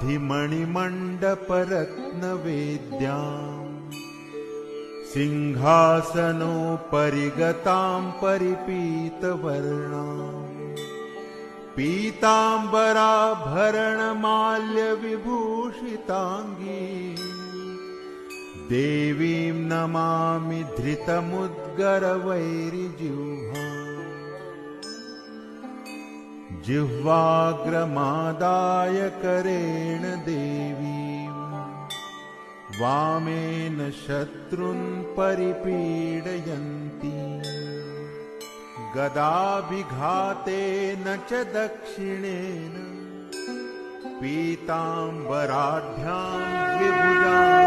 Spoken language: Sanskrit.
सिद्धिमणिमण्डपरत्नवेद्याम् सिंहासनोपरि गतां परिपीतवर्णाम् पीताम्बराभरणमाल्यविभूषिताङ्गी देवीं नमामि धृतमुद्गरवैरिजिह्वाम् जिह्वाग्रमादाय करेण देवीं वामेन शत्रुन् परिपीडयन्ती गदाभिघातेन च दक्षिणेन पीताम्बराढ्यां द्विभुजाम्